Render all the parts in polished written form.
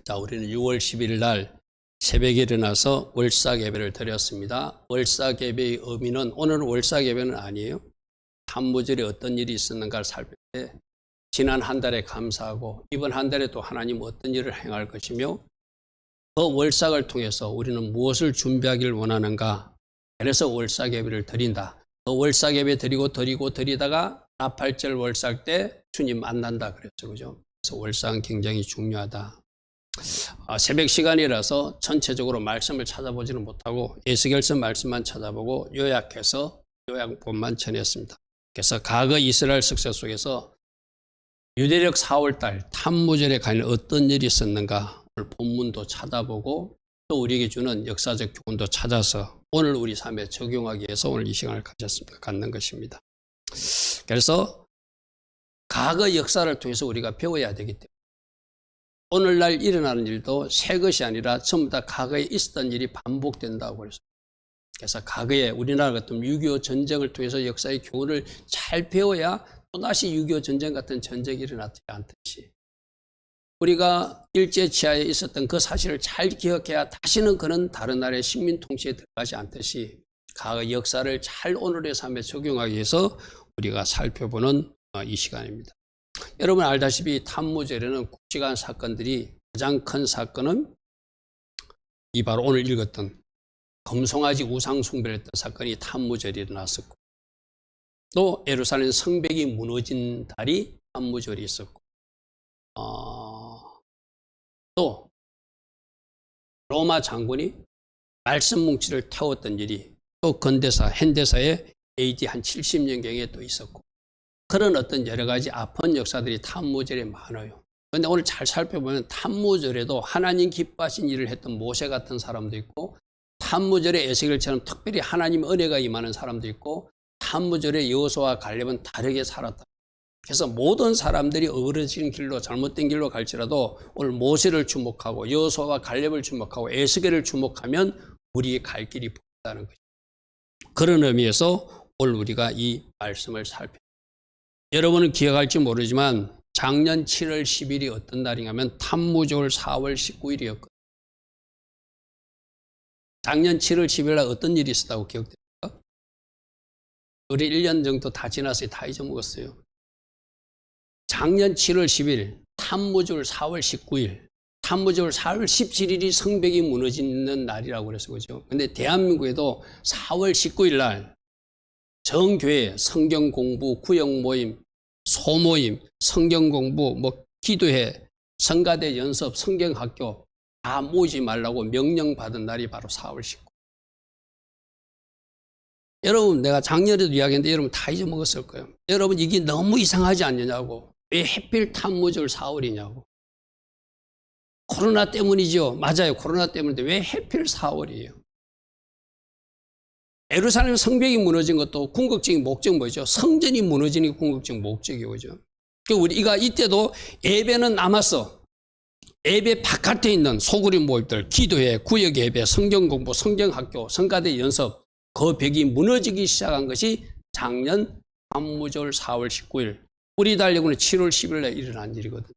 자, 우리는 6월 10일 날 새벽에 일어나서 월삭예배를 드렸습니다. 월삭예배의 의미는 오늘은 월삭예배는 아니에요. 탄무절에 어떤 일이 있었는가를 살필 때 지난 한 달에 감사하고 이번 한 달에 또 하나님 어떤 일을 행할 것이며 그 월삭을 통해서 우리는 무엇을 준비하기를 원하는가. 그래서 월삭예배를 드린다. 그 월삭예배 드리다가 나팔절 월삭 때 주님 만난다 그랬죠. 그죠? 그래서 월삭은 굉장히 중요하다. 새벽 시간이라서 전체적으로 말씀을 찾아보지는 못하고 에스겔서 말씀만 찾아보고 요약해서 요약본만 전했습니다. 그래서 과거 이스라엘 석세 속에서 유대력 4월달 탄무절에 관련 어떤 일이 있었는가 오늘 본문도 찾아보고 또 우리에게 주는 역사적 교훈도 찾아서 오늘 우리 삶에 적용하기 위해서 오늘 이 시간을 갖는 것입니다. 그래서 과거 역사를 통해서 우리가 배워야 되기 때문에 오늘날 일어나는 일도 새 것이 아니라 전부 다 과거에 있었던 일이 반복된다고 그랬어요. 그래서 과거에 우리나라 같은 6.25 전쟁을 통해서 역사의 교훈을 잘 배워야 또다시 6.25 전쟁 같은 전쟁이 일어나지 않듯이 우리가 일제치하에 있었던 그 사실을 잘 기억해야 다시는 그런 다른 나라의 식민 통치에 들어가지 않듯이 과거 역사를 잘 오늘의 삶에 적용하기 위해서 우리가 살펴보는 이 시간입니다. 여러분 알다시피 탄무절에는 굵직한 사건들이 가장 큰 사건은 이 바로 오늘 읽었던 금송아지 우상 숭배를 했던 사건이 탄무절이 일어났었고 또 예루살렘 성벽이 무너진 달이 탄무절이 있었고 또 로마 장군이 말씀 뭉치를 태웠던 일이 또 근대사 현대사에 AD 한 70년경에 또 있었고 그런 어떤 여러 가지 아픈 역사들이 탄무절에 많아요. 그런데 오늘 잘 살펴보면 탄무절에도 하나님 기뻐하신 일을 했던 모세 같은 사람도 있고 탄무절에 에스겔처럼 특별히 하나님 은혜가 임하는 사람도 있고 탄무절에 여호수아와 갈렙은 다르게 살았다. 그래서 모든 사람들이 어그러진 길로 잘못된 길로 갈지라도 오늘 모세를 주목하고 여호수아와 갈렙을 주목하고 에스겔을 주목하면 우리의 갈 길이 보인다는 거죠. 그런 의미에서 오늘 우리가 이 말씀을 살펴 여러분은 기억할지 모르지만 작년 7월 10일이 어떤 날인가면 탄무절 4월 19일이었거든요. 작년 7월 10일 날 어떤 일이 있었다고 기억됩니까? 우리 1년 정도 다 지났어요. 다 잊어먹었어요. 작년 7월 10일 탄무절 4월 19일 탄무절 4월 17일이 성벽이 무너지는 날이라고 그래서 그죠. 근데 대한민국에도 4월 19일 날 정교회, 성경 공부, 구역 모임, 소모임, 성경 공부, 기도회, 성가대 연습, 성경학교 다 모이지 말라고 명령받은 날이 바로 4월 19일. 여러분 내가 작년에도 이야기했는데 여러분 다 잊어먹었을 거예요. 여러분 이게 너무 이상하지 않느냐고. 왜 하필 탄무절 4월이냐고. 코로나 때문이죠. 맞아요. 코로나 때문인데 왜 하필 4월이에요. 예루살렘 성벽이 무너진 것도 궁극적인 목적 뭐죠? 성전이 무너지는 게 궁극적인 목적이죠. 그죠? 우리가 이때도 예배는 남았어. 예배 바깥에 있는 소그룹 모임들, 기도회, 구역 예배, 성경 공부, 성경학교, 성가대 연습 그 벽이 무너지기 시작한 것이 작년 탄무절 4월 19일 우리 달력은 7월 10일에 일어난 일이거든요.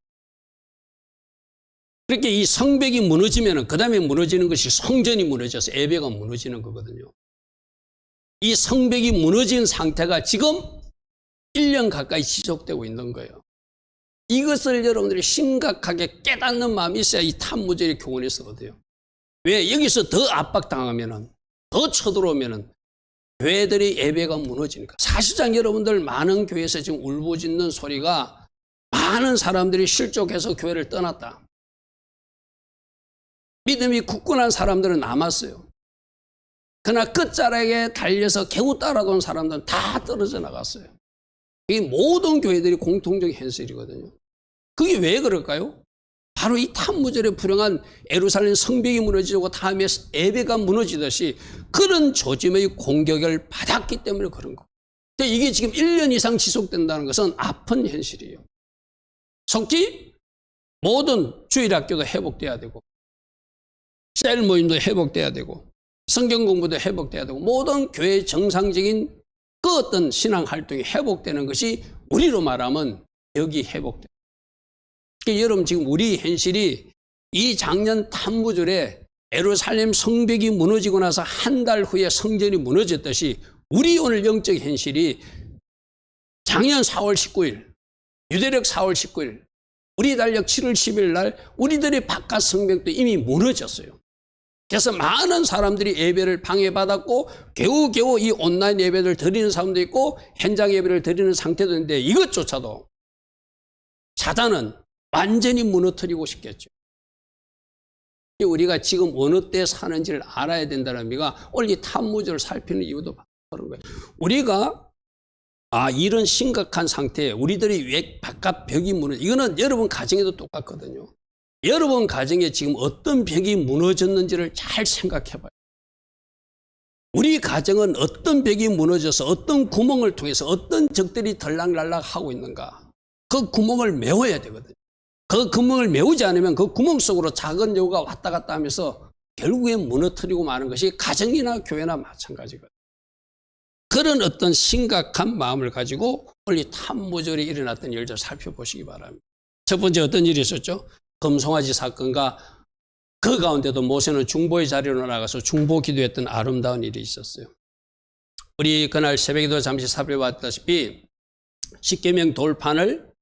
그렇게 이 성벽이 무너지면 그 다음에 무너지는 것이 성전이 무너져서 예배가 무너지는 거거든요. 이 성벽이 무너진 상태가 지금 1년 가까이 지속되고 있는 거예요. 이것을 여러분들이 심각하게 깨닫는 마음이 있어야 이 탄무절의 교훈이 있거든요. 왜? 여기서 더 압박당하면 더 쳐들어오면 교회들의 예배가 무너지니까. 사실상 여러분들 많은 교회에서 지금 울부짖는 소리가 많은 사람들이 실족해서 교회를 떠났다. 믿음이 굳건한 사람들은 남았어요. 그러나 끝자락에 달려서 겨우 따라온 사람들은 다 떨어져 나갔어요. 이게 모든 교회들이 공통적인 현실이거든요. 그게 왜 그럴까요? 바로 이 탄무절에 불행한 예루살렘 성벽이 무너지고 다음에 예배가 무너지듯이 그런 조짐의 공격을 받았기 때문에 그런 거예요. 근데 이게 지금 1년 이상 지속된다는 것은 아픈 현실이에요. 속지 모든 주일학교가 회복돼야 되고 셀 모임도 회복돼야 되고 성경 공부도 회복돼야 되고 모든 교회의 정상적인 그 어떤 신앙 활동이 회복되는 것이 우리로 말하면 여기 회복돼요. 그러니까 여러분 지금 우리 현실이 이 작년 탐무절에 예루살렘 성벽이 무너지고 나서 한 달 후에 성전이 무너졌듯이 우리 오늘 영적 현실이 작년 4월 19일, 유대력 4월 19일, 우리 달력 7월 10일 날 우리들의 바깥 성벽도 이미 무너졌어요. 그래서 많은 사람들이 예배를 방해받았고 겨우겨우 이 온라인 예배를 드리는 사람도 있고 현장 예배를 드리는 상태도 있는데 이것조차도 사단은 완전히 무너뜨리고 싶겠죠. 우리가 지금 어느 때 사는지를 알아야 된다는 의미가 오늘 이 탐무절을 살피는 이유도 그런 거예요. 우리가 이런 심각한 상태에 우리들이 왜 바깥 벽이 무너져, 이거는 여러분 가정에도 똑같거든요. 여러분 가정에 지금 어떤 벽이 무너졌는지를 잘 생각해 봐요. 우리 가정은 어떤 벽이 무너져서 어떤 구멍을 통해서 어떤 적들이 들락날락 하고 있는가, 그 구멍을 메워야 되거든요. 그 구멍을 메우지 않으면 그 구멍 속으로 작은 여우가 왔다 갔다 하면서 결국엔 무너뜨리고 마는 것이 가정이나 교회나 마찬가지거든요. 그런 어떤 심각한 마음을 가지고 오늘 이 탐무절이 일어났던 일들 살펴보시기 바랍니다. 첫 번째 어떤 일이 있었죠? 금송아지 사건과 그 가운데도 모세는 중보의 자리로 나가서 중보 기도했던 아름다운 일이 있었어요. 우리 그날 새벽에도 잠시 살펴봤다시피 십계명 돌판을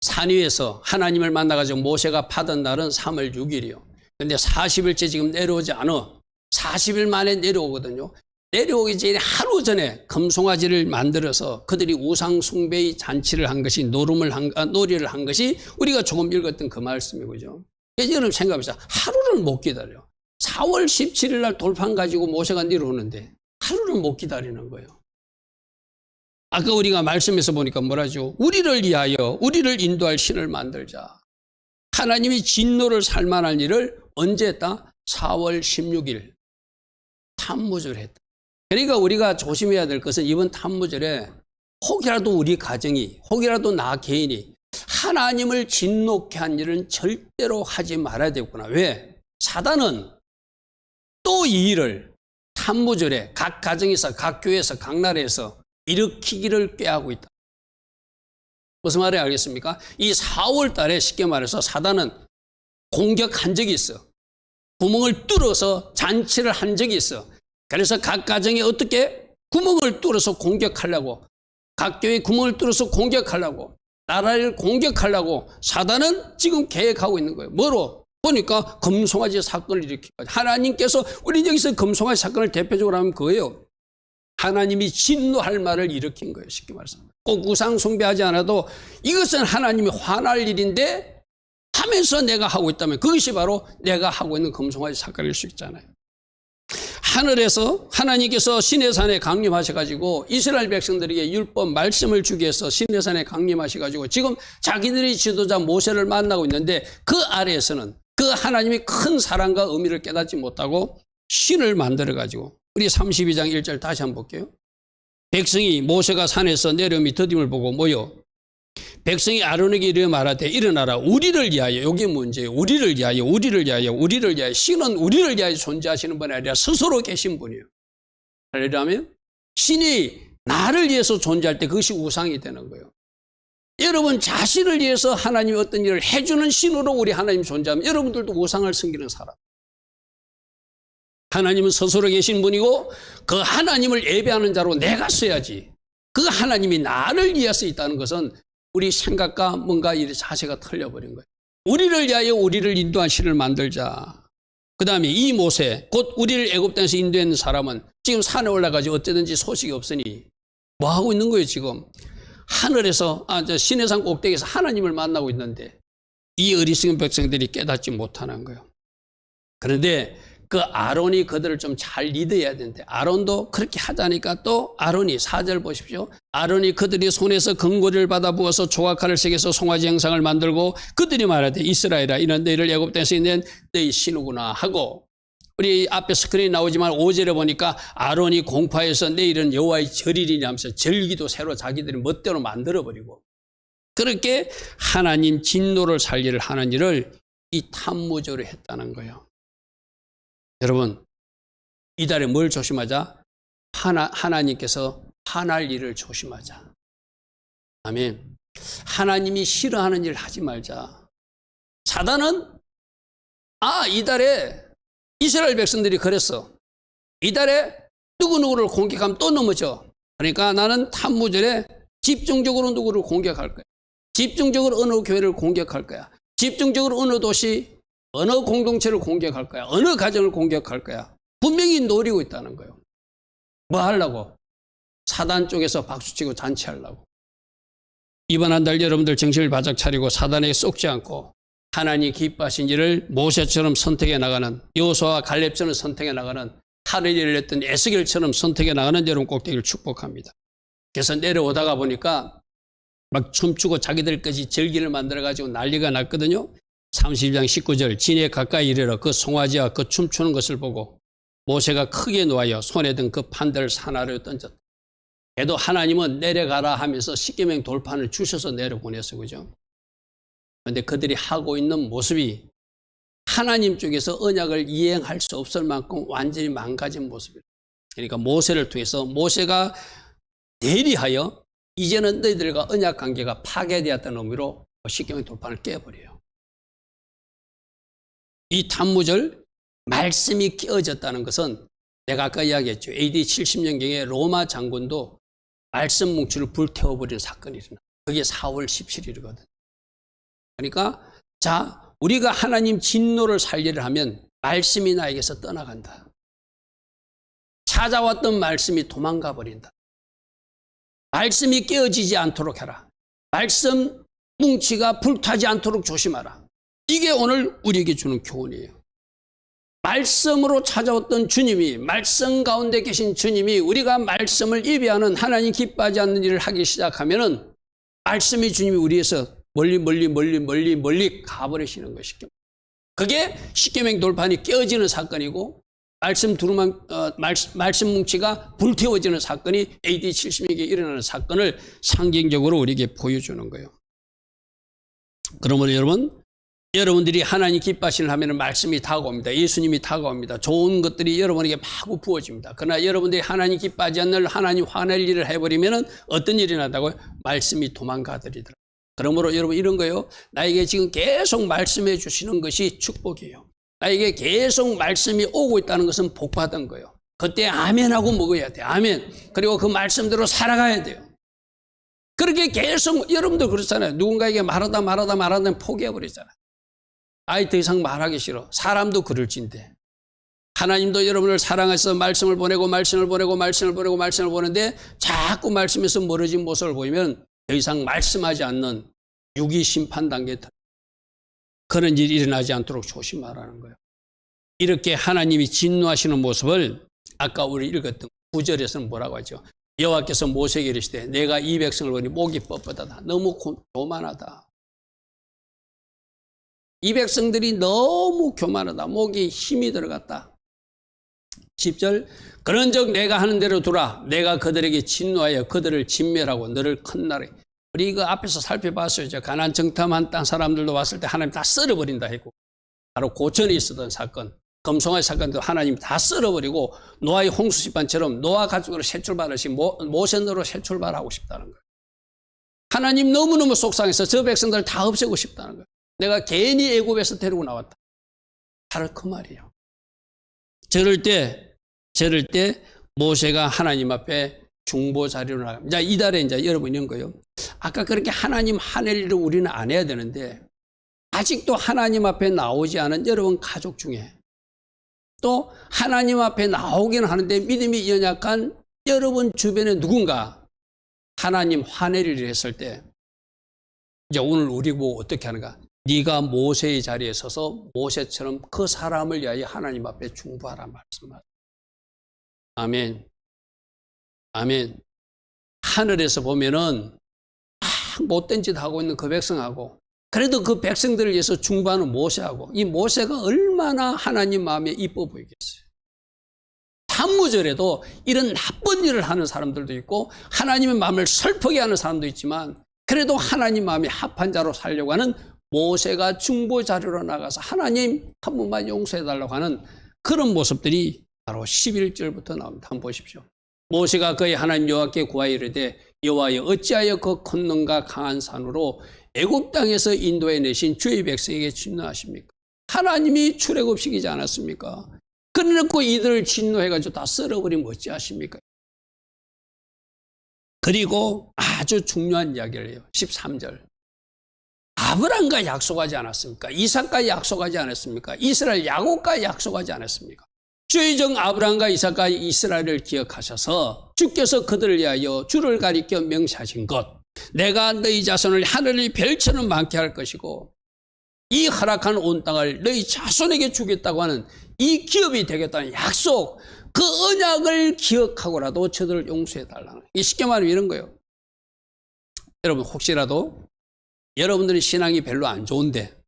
산 위에서 하나님을 만나가지고 모세가 파던 날은 3월 6일이요. 그런데 40일째 지금 내려오지 않아. 40일 만에 내려오거든요. 내려오기 전에 하루 전에 금송아지를 만들어서 그들이 우상 숭배의 잔치를 한 것이 놀이를 한 것이 우리가 조금 읽었던 그 말씀이고요. 그래서 여러분 생각해보세요. 하루를 못 기다려. 4월 17일 날 돌판 가지고 모세가 내려오는데 하루를 못 기다리는 거예요. 아까 우리가 말씀에서 보니까 뭐라죠? 우리를 위하여 우리를 인도할 신을 만들자. 하나님이 진노를 살만한 일을 언제 했다? 4월 16일 탐무절 했다. 그러니까 우리가 조심해야 될 것은 이번 탐무절에 혹이라도 우리 가정이, 혹이라도 나 개인이 하나님을 진노케 한 일은 절대로 하지 말아야 되겠구나. 왜? 사단은 또 이 일을 탐무절에 각 가정에서, 각 교회에서, 각 나라에서 일으키기를 꾀하고 있다. 무슨 말인지 알겠습니까? 이 4월 달에 쉽게 말해서 사단은 공격한 적이 있어. 구멍을 뚫어서 잔치를 한 적이 있어. 그래서 각 가정에 어떻게 구멍을 뚫어서 공격하려고, 각 교회에 구멍을 뚫어서 공격하려고, 나라를 공격하려고 사단은 지금 계획하고 있는 거예요. 뭐로? 보니까 금송아지 사건을 일으키고, 하나님께서 우리 여기서 금송아지 사건을 대표적으로 하면 그거예요. 하나님이 진노할 말을 일으킨 거예요. 쉽게 말해서. 꼭 우상 숭배하지 않아도 이것은 하나님이 화날 일인데 하면서 내가 하고 있다면 그것이 바로 내가 하고 있는 금송아지 사건일 수 있잖아요. 하늘에서 하나님께서 시내산에 강림하셔가지고 이스라엘 백성들에게 율법 말씀을 주기 위해서 시내산에 강림하셔가지고 지금 자기들의 지도자 모세를 만나고 있는데 그 아래에서는 그 하나님이 큰 사랑과 의미를 깨닫지 못하고 신을 만들어가지고 우리 32장 1절 다시 한번 볼게요. 백성이 모세가 산에서 내려오미 더딤을 보고 모여 백성이 아론에게 이르어 말하되 일어나라 우리를 위하여, 여기 문제예요. 우리를 위하여, 우리를 위하여, 우리를 위하여. 신은 우리를 위하여 존재하시는 분이 아니라 스스로 계신 분이에요. 그러려면 신이 나를 위해서 존재할 때 그것이 우상이 되는 거예요. 여러분 자신을 위해서 하나님이 어떤 일을 해주는 신으로 우리 하나님 존재하면 여러분들도 우상을 섬기는 사람. 하나님은 스스로 계신 분이고 그 하나님을 예배하는 자로 내가 써야지. 그 하나님이 나를 위해서 있다는 것은 우리 생각과 뭔가 이 자세가 틀려버린 거예요. 우리를 위하여 우리를 인도한 신을 만들자. 그 다음에 이 모세, 곧 우리를 애굽 땅에서 인도한 사람은 지금 산에 올라가지 어쩌든지 소식이 없으니 뭐 하고 있는 거예요 지금? 하늘에서 시내산 꼭대기에서 하나님을 만나고 있는데 이 어리석은 백성들이 깨닫지 못하는 거예요. 그런데 그 아론이 그들을 좀 잘 리드해야 되는데 아론도 그렇게 하자니까 또 아론이 4절 보십시오. 아론이 그들이 손에서 금고리를 받아 부어서 조각칼을 새겨서 송아지 형상을 만들고 그들이 말하되 이스라엘아 이는 너희를 애굽 땅에서 낸 너희 신우구나 하고 우리 앞에 스크린이 나오지만 5절에 보니까 아론이 공파해서 내일은 여호와의 절일이냐 하면서 절기도 새로 자기들이 멋대로 만들어버리고 그렇게 하나님 진노를 살리를 하는 일을 이 탐무절에 했다는 거예요. 여러분 이달에 뭘 조심하자? 하나님께서 화날 일을 조심하자. 아멘. 하나님이 싫어하는 일 하지 말자. 사단은 이달에 이스라엘 백성들이 그랬어. 이달에 누구누구를 공격하면 또 넘어져. 그러니까 나는 탐무절에 집중적으로 누구를 공격할 거야. 집중적으로 어느 교회를 공격할 거야. 집중적으로 어느 도시, 어느 공동체를 공격할 거야. 어느 가정을 공격할 거야. 분명히 노리고 있다는 거예요. 뭐 하려고? 사단 쪽에서 박수치고 잔치하려고. 이번 한 달 여러분들 정신을 바짝 차리고 사단에게 속지 않고 하나님이 기뻐하신 일을 모세처럼 선택해 나가는, 여호수아와 갈렙처럼 선택해 나가는, 하늘 일을 했던 에스겔처럼 선택해 나가는 여러분 꼭 되기를 축복합니다. 그래서 내려오다가 보니까 막 춤추고 자기들까지 절기를 만들어가지고 난리가 났거든요. 32장 19절 진에 가까이 이르러 그 송아지와 그 춤추는 것을 보고 모세가 크게 놓아여 손에 든 그 판들을 산 아래로 던졌다. 그래도 하나님은 내려가라 하면서 십계명 돌판을 주셔서 내려보냈어, 그죠? 그런데 그들이 하고 있는 모습이 하나님 쪽에서 언약을 이행할 수 없을 만큼 완전히 망가진 모습이에요. 그러니까 모세를 통해서 모세가 대리하여 이제는 너희들과 언약 관계가 파괴되었다는 의미로 십계명 돌판을 깨버려요. 이 탐무절 말씀이 깨어졌다는 것은 내가 아까 이야기했죠. AD 70년경에 로마 장군도 말씀 뭉치를 불태워버리는 사건이 일어나. 그게 4월 17일이거든. 그러니까 자, 우리가 하나님 진노를 살리려 하면 말씀이 나에게서 떠나간다. 찾아왔던 말씀이 도망가 버린다. 말씀이 깨어지지 않도록 해라. 말씀 뭉치가 불타지 않도록 조심하라. 이게 오늘 우리에게 주는 교훈이에요. 말씀으로 찾아왔던 주님이, 말씀 가운데 계신 주님이 우리가 말씀을 예배하는 하나님 기뻐하지 않는 일을 하기 시작하면은 말씀이 주님이 우리에서 멀리 가버리시는 것이죠. 그게 십계명 돌판이 깨어지는 사건이고 말씀 뭉치가 불태워지는 사건이 AD 70년경에 일어나는 사건을 상징적으로 우리에게 보여주는 거예요. 그러므로 여러분들이 하나님 기뻐하시는 하면 말씀이 다가옵니다. 예수님이 다가옵니다. 좋은 것들이 여러분에게 마구 부어집니다. 그러나 여러분들이 하나님 기뻐하지 않는 하나님 화낼 일을 해버리면 어떤 일이 나다고요? 말씀이 도망가더리더라. 그러므로 여러분 이런 거요. 나에게 지금 계속 말씀해 주시는 것이 축복이에요. 나에게 계속 말씀이 오고 있다는 것은 복받은 거예요. 그때 아멘하고 먹어야 돼요. 아멘. 그리고 그 말씀대로 살아가야 돼요. 그렇게 계속 여러분들 그렇잖아요. 누군가에게 말하다 포기해버리잖아요. 더 이상 말하기 싫어. 사람도 그럴진데. 하나님도 여러분을 사랑해서 말씀을 보내는데 자꾸 말씀에서 멀어진 모습을 보이면 더 이상 말씀하지 않는 유기 심판 단계에 그런 일이 일어나지 않도록 조심하라는 거예요. 이렇게 하나님이 진노하시는 모습을 아까 우리 읽었던 9절에서는 뭐라고 하죠? 여호와께서 모세에게 이르시되 내가 이 백성을 보니 목이 뻣뻣하다. 너무 교만하다. 이 백성들이 너무 교만하다. 목이 힘이 들어갔다. 10절 그런즉 내가 하는 대로 두라. 내가 그들에게 진노하여 그들을 진멸하고 너를 큰 나라에. 우리 이거 앞에서 살펴봤어요. 가나안 정탐한 땅 사람들도 왔을 때 하나님 다 썰어버린다 했고 바로 고천에 있었던 사건, 금송아지 사건도 하나님 다 썰어버리고 노아의 홍수 심판처럼 노아 가족으로 새 출발하시 모세너로 새 출발하고 싶다는 거예요. 하나님 너무너무 속상해서 저 백성들 다 없애고 싶다는 거예요. 내가 괜히 애굽에서 데리고 나왔다. 바로 그 말이에요. 저럴 때 모세가 하나님 앞에 중보 자리로 나갑니다. 이달에 이제 여러분 이런 거예요. 아까 그렇게 하나님 화낼 일을 우리는 안 해야 되는데 아직도 하나님 앞에 나오지 않은 여러분 가족 중에 또 하나님 앞에 나오기는 하는데 믿음이 연약한 여러분 주변에 누군가 하나님 화낼 일을 했을 때 이제 오늘 우리 보고 어떻게 하는가? 네가 모세의 자리에 서서 모세처럼 그 사람을 위하여 하나님 앞에 중보하라 말씀하세요. 아멘. 아멘. 하늘에서 보면은 못된 짓 하고 있는 그 백성하고 그래도 그 백성들을 위해서 중보하는 모세하고 이 모세가 얼마나 하나님 마음에 이뻐 보이겠어요. 탐무절에도 이런 나쁜 일을 하는 사람들도 있고 하나님의 마음을 슬프게 하는 사람도 있지만 그래도 하나님 마음에 합한 자로 살려고 하는 모세가 중보 자료로 나가서 하나님 한 번만 용서해달라고 하는 그런 모습들이 바로 11절부터 나옵니다. 한번 보십시오. 모세가 그의 하나님 여호와께 구하여 이르되 여호와여 어찌하여 그 권능과 강한 산으로 애굽 땅에서 인도해 내신 주의 백성에게 진노하십니까? 하나님이 출애굽시키지 않았습니까? 그래놓고 이들을 진노해가지고 다 썰어버리면 어찌하십니까? 그리고 아주 중요한 이야기를 해요. 13절. 아브람과 약속하지 않았습니까? 이삭과 약속하지 않았습니까? 이스라엘 야곱과 약속하지 않았습니까? 주의 종 아브람과 이삭과 이스라엘을 기억하셔서 주께서 그들을 위하여 주를 가리켜 명시하신 것, 내가 너희 자손을 하늘의 별처럼 많게 할 것이고 이 허락한 온 땅을 너희 자손에게 주겠다고 하는 이 기업이 되겠다는 약속, 그 언약을 기억하고라도 저들을 용서해달라는, 이 쉽게 말하면 이런 거예요. 여러분, 혹시라도 여러분들의 신앙이 별로 안 좋은데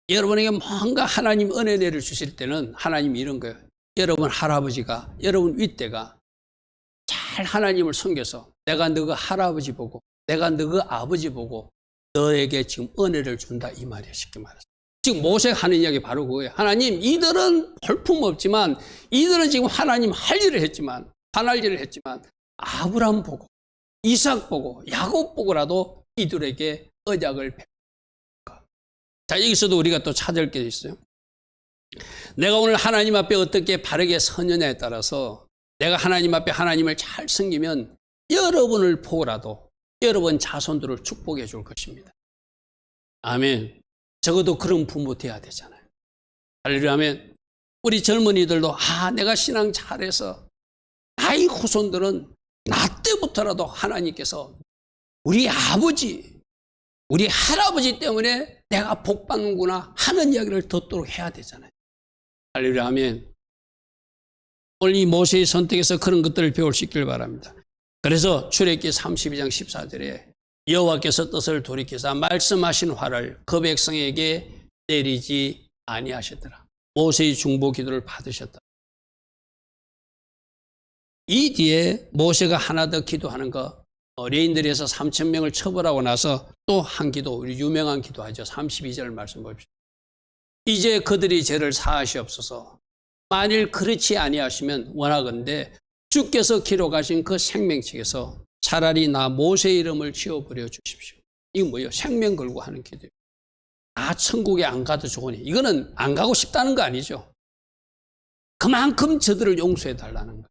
여러분에게 뭔가 하나님 은혜 내려 주실 때는 하나님이 이런 거예요. 여러분 할아버지가, 여러분 윗대가 잘 하나님을 섬겨서 내가 너가 할아버지 보고 내가 너가 아버지 보고 너에게 지금 은혜를 준다, 이 말이에요. 쉽게 말해서. 지금 모세가 하는 이야기 바로 그거예요. 하나님, 이들은 볼품없지만 이들은 지금 하나님 할 일을 했지만, 반할 일을 했지만 아브람 보고 이삭 보고 야곱 보고라도 이들에게 언약을 베풀까. 자, 여기서도 우리가 또 찾을 게 있어요. 내가 오늘 하나님 앞에 어떻게 바르게 서느냐에 따라서 내가 하나님 앞에 하나님을 잘 섬기면 여러분을 보고라도 여러분 자손들을 축복해 줄 것입니다. 아멘. 적어도 그런 부모 돼야 되잖아요. 할렐루야. 아멘. 우리 젊은이들도 내가 신앙 잘해서 나의 후손들은 나 때부터라도 하나님께서 우리 아버지, 우리 할아버지 때문에 내가 복 받는구나 하는 이야기를 듣도록 해야 되잖아요. 할렐루야. 아멘. 오늘 이 모세의 선택에서 그런 것들을 배울 수 있길 바랍니다. 그래서 출애굽기 32장 14절에 여호와께서 뜻을 돌이키사 말씀하신 화를 그 백성에게 내리지 아니하셨더라. 모세의 중보 기도를 받으셨다. 이 뒤에 모세가 하나 더 기도하는 거, 레인들에서 3,000명을 처벌하고 나서 또 한 기도, 우리 유명한 기도하죠. 32절 말씀 봅시다. 이제 그들이 죄를 사하시옵소서. 만일 그렇지 아니하시면 원하건대 주께서 기록하신 그 생명책에서 차라리 나 모세의 이름을 지워버려 주십시오. 이거 뭐예요? 생명 걸고 하는 기도예요. 천국에 안 가도 좋으니. 이거는 안 가고 싶다는 거 아니죠. 그만큼 저들을 용서해 달라는 거예요.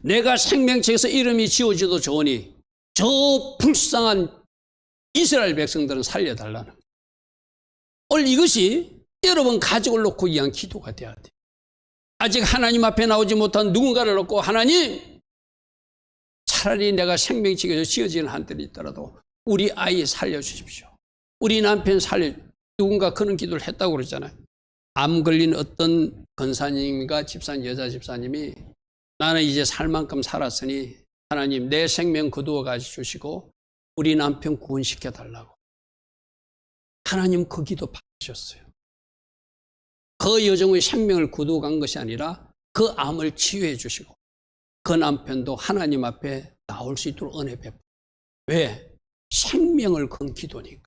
내가 생명책에서 이름이 지워져도 좋으니 저 불쌍한 이스라엘 백성들은 살려달라는 거예요. 오늘 이것이 여러분 가족을 놓고 위한 기도가 돼야 돼요. 아직 하나님 앞에 나오지 못한 누군가를 놓고 하나님, 차라리 내가 생명책에서 지어지는 한들이 있더라도 우리 아이 살려주십시오. 우리 남편 누군가 그런 기도를 했다고 그러잖아요. 암 걸린 어떤 권사님과 집사님, 여자 집사님이 나는 이제 살 만큼 살았으니 하나님 내 생명 거두어 가주시고 우리 남편 구원시켜 달라고. 하나님 그 기도 받으셨어요. 그 여정의 생명을 거두어 간 것이 아니라 그 암을 치유해 주시고 그 남편도 하나님 앞에 나올 수 있도록 은혜 베풀어. 왜? 생명을 건 기도니까.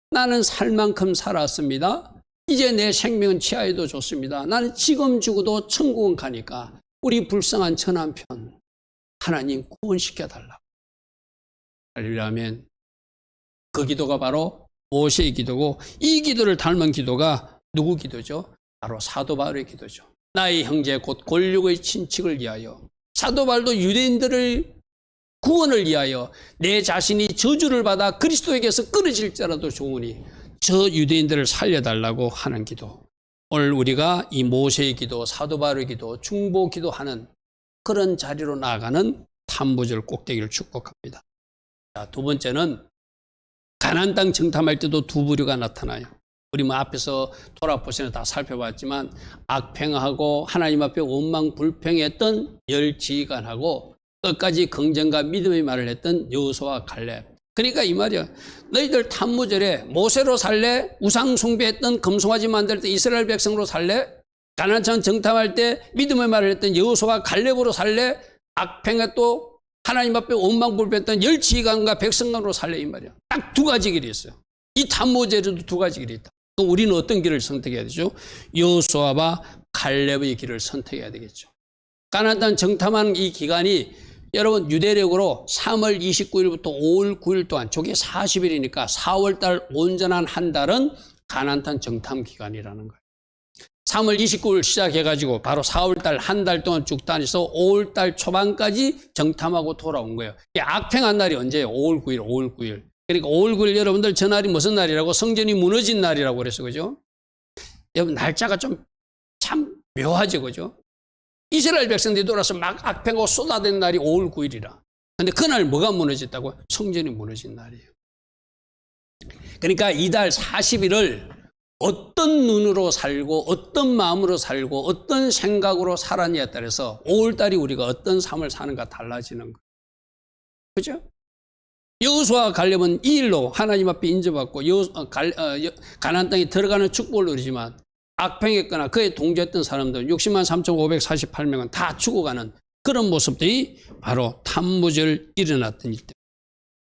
나는 살 만큼 살았습니다. 이제 내 생명은 치아해도 좋습니다. 나는 지금 죽어도 천국은 가니까 우리 불쌍한 저 남편 하나님 구원시켜 달라고. 할렐루야. 그 기도가 바로 모세의 기도고, 이 기도를 닮은 기도가 누구 기도죠? 바로 사도 바울의 기도죠. 나의 형제 곧 골육의 친척을 위하여, 사도 바울도 유대인들을 구원을 위하여 내 자신이 저주를 받아 그리스도에게서 끊어질지라도 좋으니 저 유대인들을 살려달라고 하는 기도. 오늘 우리가 이 모세의 기도, 사도 바울의 기도, 중보 기도하는 그런 자리로 나아가는 탐보절 꼭대기를 축복합니다. 자, 두 번째는 가나안 땅 정탐할 때도 두 부류가 나타나요. 우리 앞에서 돌아보시면 다 살펴봤지만 악평하고 하나님 앞에 원망 불평했던 열지간하고 끝까지 긍정과 믿음의 말을 했던 여호수아와 갈렙. 그러니까 이 말이야. 너희들 탐무절에 모세로 살래? 우상 숭배했던 금송아지 만들 때 이스라엘 백성으로 살래? 가나안 땅 정탐할 때 믿음의 말을 했던 여호수아와 갈렙으로 살래? 악평에 또 하나님 앞에 원망 불평했던 열지간과 백성간으로 살래? 이 말이야. 딱 두 가지 길이 있어요. 이 탐무절에도 두 가지 길이 있다. 그럼 우리는 어떤 길을 선택해야 되죠? 여호수아와 갈렙의 길을 선택해야 되겠죠. 가나안 땅 정탐하는 이 기간이 여러분 유대력으로 3월 29일부터 5월 9일 동안, 저게 40일이니까 4월달 온전한 한 달은 가나안 땅 정탐 기간이라는 거예요. 3월 29일 시작해가지고 바로 4월달 한 달 동안 쭉 다니서 5월달 초반까지 정탐하고 돌아온 거예요. 악평한 날이 언제예요? 5월 9일, 5월 9일. 그러니까 5월 9일 여러분들 저 날이 무슨 날이라고? 성전이 무너진 날이라고 그랬어, 그죠? 여러분 날짜가 좀 참 묘하죠, 그죠? 이스라엘 백성들이 돌아서 막 악평하고 쏟아낸 날이 5월 9일이라. 근데 그날 뭐가 무너졌다고? 성전이 무너진 날이에요. 그러니까 이달 40일을 어떤 눈으로 살고 어떤 마음으로 살고 어떤 생각으로 살았냐에 따라서 5월달이 우리가 어떤 삶을 사는가 달라지는 거예요. 그죠? 여호수아 갈렙은 이 일로 하나님 앞에 인정받고 가나안 땅에 들어가는 축복을 누리지만 악평했거나 그에 동조했던 사람들 60만 3,548명은 다 죽어가는 그런 모습들이 바로 탄무절 일어났던 일들.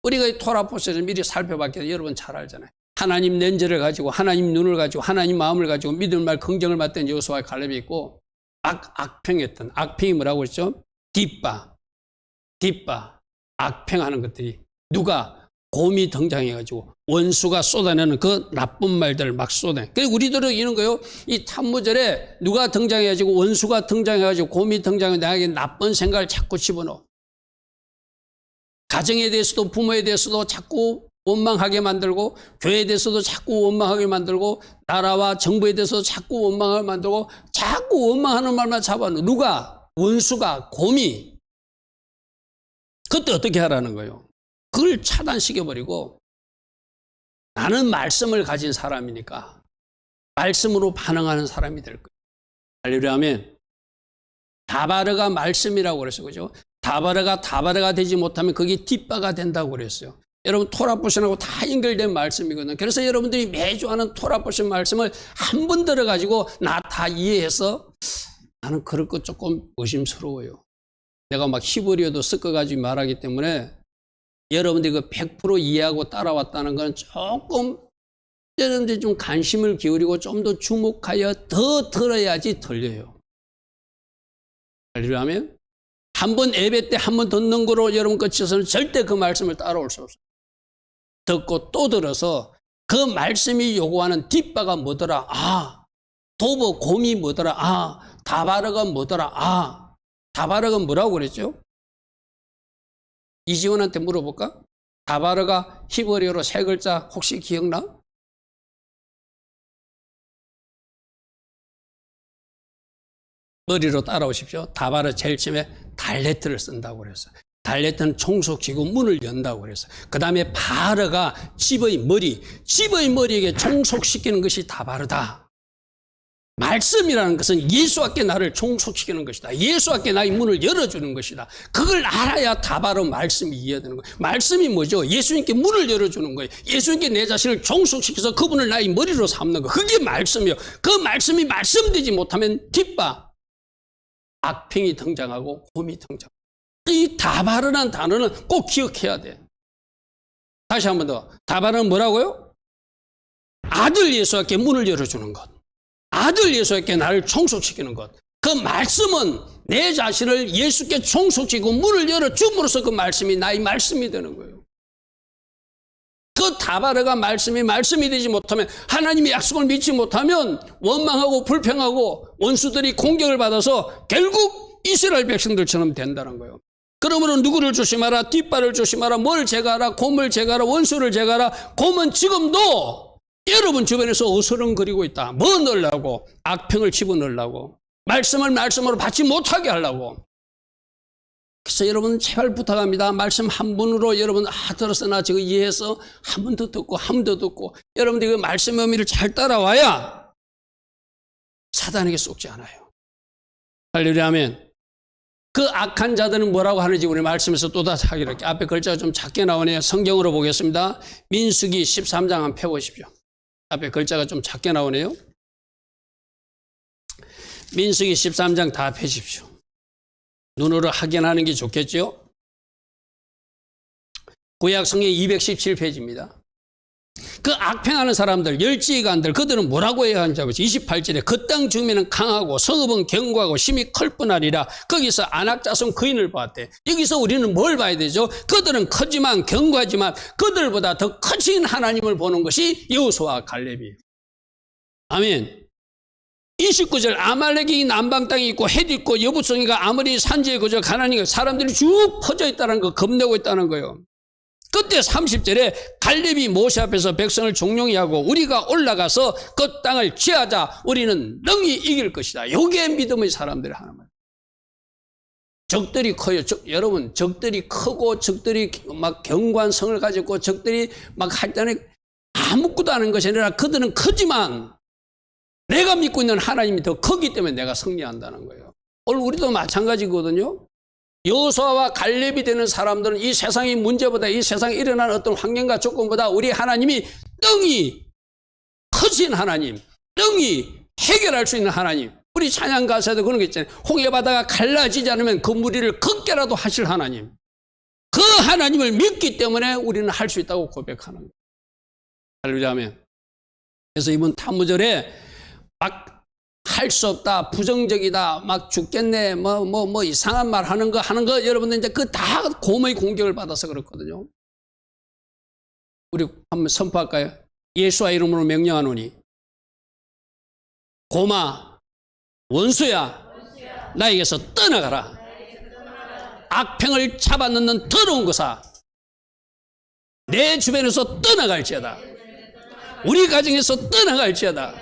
우리가 이 토라 포스를 미리 살펴봤기 여러분 잘 알잖아요. 하나님 렌즈를 가지고 하나님 눈을 가지고 하나님 마음을 가지고 믿을 말 긍정을 받던 여호수아의 갈렙이 있고 악평했던 악평이 뭐라고 했죠? 뒷바 악평하는 것들이 누가 곰이 등장해가지고 원수가 쏟아내는 그 나쁜 말들을 막 쏟아내. 그리고 우리들은 이런 거요. 이 탄무절에 누가 등장해가지고 원수가 등장해가지고 곰이 등장해 나에게 나쁜 생각을 자꾸 집어넣어. 가정에 대해서도 부모에 대해서도 자꾸 원망하게 만들고 교회에 대해서도 자꾸 원망하게 만들고 나라와 정부에 대해서도 자꾸 원망하게 만들고 자꾸 원망하는 말만 잡아놓어. 누가? 원수가 곰이. 그때 어떻게 하라는 거예요? 그걸 차단시켜버리고 나는 말씀을 가진 사람이니까 말씀으로 반응하는 사람이 될 거예요. 할렐루야 하면 다바르가 말씀이라고 그랬어요. 그죠? 다바르가 되지 못하면 그게 뒷바가 된다고 그랬어요. 여러분 토라포션하고 다 연결된 말씀이거든요. 그래서 여러분들이 매주 하는 토라포션 말씀을 한 번 들어가지고 나 다 이해해서 나는 그럴 거 조금 의심스러워요. 내가 막 히브리어도 섞어가지고 말하기 때문에 여러분들이 그 100% 이해하고 따라왔다는 건 조금 여러분들이 좀 관심을 기울이고 좀 더 주목하여 더 들어야지 들려요. 하려면 한 번 예배 때 한 번 듣는 거로 여러분 끝에서는 절대 그 말씀을 따라올 수 없어요. 듣고 또 들어서 그 말씀이 요구하는 뒷바가 뭐더라? 아, 도보 곰이 뭐더라? 아, 다바르가 뭐더라? 아, 다바르가 뭐라고 그랬죠? 이지원한테 물어볼까? 다바르가 히브리어로 세 글자 혹시 기억나? 머리로 따라오십시오. 다바르 제일 처음에 달레트를 쓴다고 그랬어요. 달레트는 총속기구 문을 연다고 그랬어요. 그 다음에 바르가 집의 머리에게 총속시키는 것이 다바르다. 말씀이라는 것은 예수께 나를 총속시키는 것이다. 예수께 나의 문을 열어주는 것이다. 그걸 알아야 다바로 말씀이 이해되는 거예요. 말씀이 뭐죠? 예수님께 문을 열어주는 거예요. 예수님께 내 자신을 총속시켜서 그분을 나의 머리로 삼는 거. 그게 말씀이에요. 그 말씀이 말씀되지 못하면 뒷바 악평이 등장하고 곰이 등장하고. 이 다바르라는 단어는 꼭 기억해야 돼. 다시 한 번 더. 다바르는 뭐라고요? 아들 예수께 문을 열어주는 것. 아들 예수께 나를 총속시키는 것. 그 말씀은 내 자신을 예수께 총속시키고 문을 열어줌으로써 그 말씀이 나의 말씀이 되는 거예요. 그 다바르가 말씀이 되지 못하면 하나님의 약속을 믿지 못하면 원망하고 불평하고 원수들이 공격을 받아서 결국 이스라엘 백성들처럼 된다는 거예요. 그러므로 누구를 조심하라, 뒷발을 조심하라, 뭘 제거하라, 곰을 제거하라, 원수를 제거하라. 곰은 지금도 여러분 주변에서 어스렁거리고 있다. 뭐 넣으려고? 악평을 집어넣으려고. 말씀으로 받지 못하게 하려고. 그래서 여러분 제발 부탁합니다. 말씀 한 분으로 여러분 들었어 나 지금 이해해서 한 번 더 듣고 한 번 더 듣고 여러분들이 그 말씀의 의미를 잘 따라와야 사단에게 속지 않아요. 할렐루야 하면 그 악한 자들은 뭐라고 하는지 우리 말씀에서 또다시 하기로 앞에 글자가 좀 작게 나오네요. 성경으로 보겠습니다. 민수기 13장 한번 펴보십시오. 앞에 글자가 좀 작게 나오네요. 민수기 13장 다 펴십시오. 눈으로 확인하는 게 좋겠죠? 구약 성경 217페이지입니다. 그 악평하는 사람들, 열지간들, 그들은 뭐라고 해야 하는지 아버지 28절에 그 땅 주민은 강하고 성읍은 견고하고 심히 클 뿐아니라 거기서 안악자손 거인을 보았대. 여기서 우리는 뭘 봐야 되죠? 그들은 크지만 견고하지만 그들보다 더 크신 하나님을 보는 것이 여호수아 갈렙이에요. 아멘. 29절 아말렉이 남방 땅에 있고 헷 있고 여부성이가 아무리 산지에 거저 가난이가 사람들이 쭉 퍼져 있다는 거 겁내고 있다는 거예요. 그때 30절에 갈렙이 모세 앞에서 백성을 종용히 하고 우리가 올라가서 그 땅을 취하자 우리는 능히 이길 것이다. 이게 믿음의 사람들이 하는 말이에요. 적들이 커요. 여러분 적들이 크고 적들이 막 경관성을 가졌고 적들이 막 할 때는 아무것도 아닌 것이 아니라 그들은 크지만 내가 믿고 있는 하나님이 더 크기 때문에 내가 승리한다는 거예요. 오늘 우리도 마찬가지거든요. 여호수아와 갈렙이 되는 사람들은 이 세상의 문제보다 이 세상에 일어나는 어떤 환경과 조건보다 우리 하나님이 능히 크신 하나님, 능히 해결할 수 있는 하나님. 우리 찬양 가사에도 그런 게 있잖아요. 홍해바다가 갈라지지 않으면 그 무리를 걷게라도 하실 하나님. 그 하나님을 믿기 때문에 우리는 할 수 있다고 고백하는 거예요. 할렐루야 하면. 그래서 이번 탄무절에 막 할 수 없다, 부정적이다, 막 죽겠네, 뭐 이상한 말 하는 거 여러분들 이제 그 다 곰의 공격을 받아서 그렇거든요. 우리 한번 선포할까요? 예수와 이름으로 명령하노니 곰아, 원수야, 나에게서 떠나가라. 악평을 잡아넣는 더러운 것아, 내 주변에서 떠나갈지어다. 우리 가정에서 떠나갈지어다.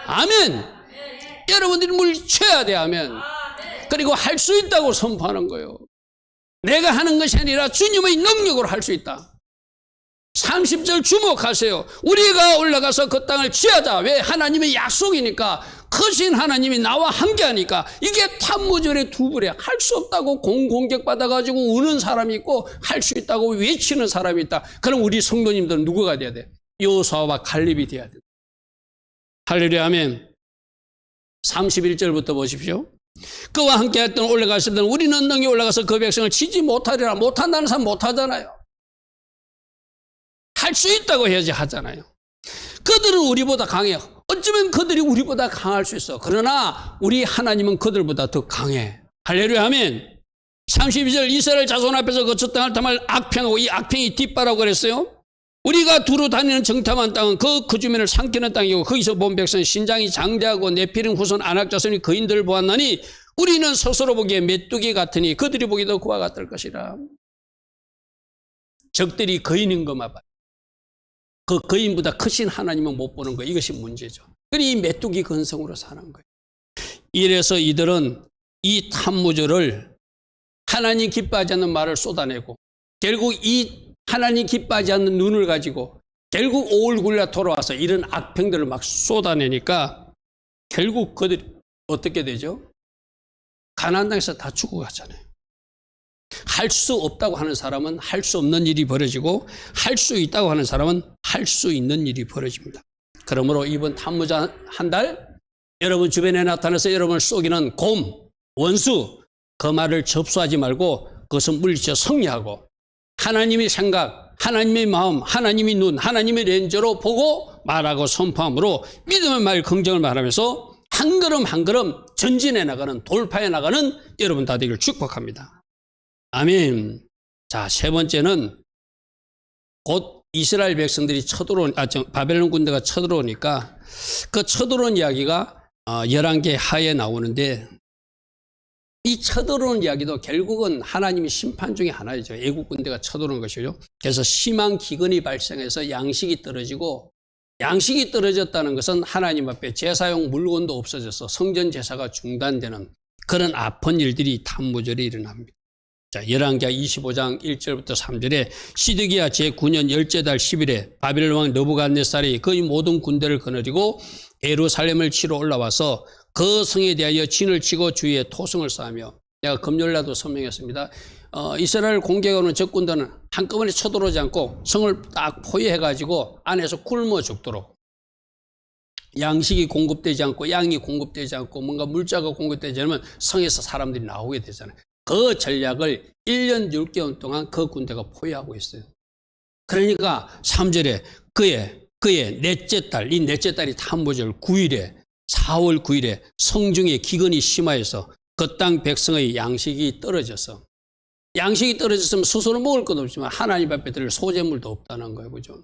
아멘. 여러분들이 물리쳐야 돼. 아멘. 그리고 할 수 있다고 선포하는 거예요. 내가 하는 것이 아니라 주님의 능력으로 할 수 있다. 30절 주목하세요. 우리가 올라가서 그 땅을 취하자. 왜? 하나님의 약속이니까. 크신 하나님이 나와 함께하니까. 이게 탄무절의 두 불에 할 수 없다고 공격받아가지고 우는 사람이 있고 할 수 있다고 외치는 사람이 있다. 그럼 우리 성도님들은 누구가 돼야 돼? 여호수아와 갈렙이 돼야 돼. 할렐루야 아멘. 31절부터 보십시오. 그와 함께 했던 올라갔을 때는 우리는 능히 올라가서 그 백성을 치지 못하리라. 못한다는 사람 못하잖아요. 할 수 있다고 해야지 하잖아요. 그들은 우리보다 강해요. 어쩌면 그들이 우리보다 강할 수 있어. 그러나 우리 하나님은 그들보다 더 강해. 할렐루야 아멘. 32절 이스라엘 자손 앞에서 거쳐 땅을 탐할 악평하고 이 악평이 뒷바라고 그랬어요. 우리가 두루 다니는 정탐한 땅은 그 주민을 삼키는 땅이고 거기서 본 백성은 신장이 장대하고 네피림 후손 아낙 자손이 거인들을 보았나니 우리는 스스로 보기에 메뚜기 같으니 그들이 보기도 그와 같을 것이라. 적들이 거인인 것만 봐요. 그 거인보다 크신 하나님은 못 보는 거. 이것이 문제죠. 그러니 이 메뚜기 근성으로 사는 거예요. 이래서 이들은 이 탄무절을 하나님 기뻐하지 않는 말을 쏟아내고 결국 이 하나님 기뻐하지 않는 눈을 가지고 결국 오울굴라 돌아와서 이런 악평들을 막 쏟아내니까 결국 그들이 어떻게 되죠? 가나안 땅에서 다 죽어가잖아요. 할 수 없다고 하는 사람은 할 수 없는 일이 벌어지고 할 수 있다고 하는 사람은 할 수 있는 일이 벌어집니다. 그러므로 이번 탄무절 한 달 여러분 주변에 나타나서 여러분을 속이는 곰, 원수 그 말을 접수하지 말고 그것은 물리쳐 승리하고 하나님의 생각, 하나님의 마음, 하나님의 눈, 하나님의 렌즈로 보고 말하고 선포함으로 믿음의 말, 긍정을 말하면서 한 걸음 한 걸음 전진해 나가는, 돌파해 나가는 여러분 다 되기를 축복합니다. 아멘. 자, 세 번째는 곧 이스라엘 백성들이 바벨론 군대가 쳐들어오니까 그 쳐들어온 이야기가 11개 하에 나오는데 이 쳐들어오는 이야기도 결국은 하나님의 심판 중에 하나이죠. 애국 군대가 쳐들어오는 것이죠. 그래서 심한 기근이 발생해서 양식이 떨어지고 양식이 떨어졌다는 것은 하나님 앞에 제사용 물건도 없어져서 성전 제사가 중단되는 그런 아픈 일들이 탄무절에 일어납니다. 자, 11개 25장 1절부터 3절에 시드기야 제9년 10째 달 10일에 바벨론 왕 느부갓네살이 그의 모든 군대를 거느리고 예루살렘을 치러 올라와서 그 성에 대하여 진을 치고 주위에 토성을 쌓으며 내가 금요일날도 설명했습니다. 이스라엘 공격하는 적군들은 한꺼번에 쳐들어오지 않고 성을 딱 포위해가지고 안에서 굶어 죽도록 양식이 공급되지 않고 양이 공급되지 않고 뭔가 물자가 공급되지 않으면 성에서 사람들이 나오게 되잖아요. 그 전략을 1년 6개월 동안 그 군대가 포위하고 있어요. 그러니까 3절에 그의 넷째 달, 이 넷째 달이 탄무절 9일에 4월 9일에 성중에 기근이 심하여서 그 땅 백성의 양식이 떨어져서 양식이 떨어졌으면 스스로 먹을 것도 없지만 하나님 앞에 드릴 소재물도 없다는 거예요. 그죠?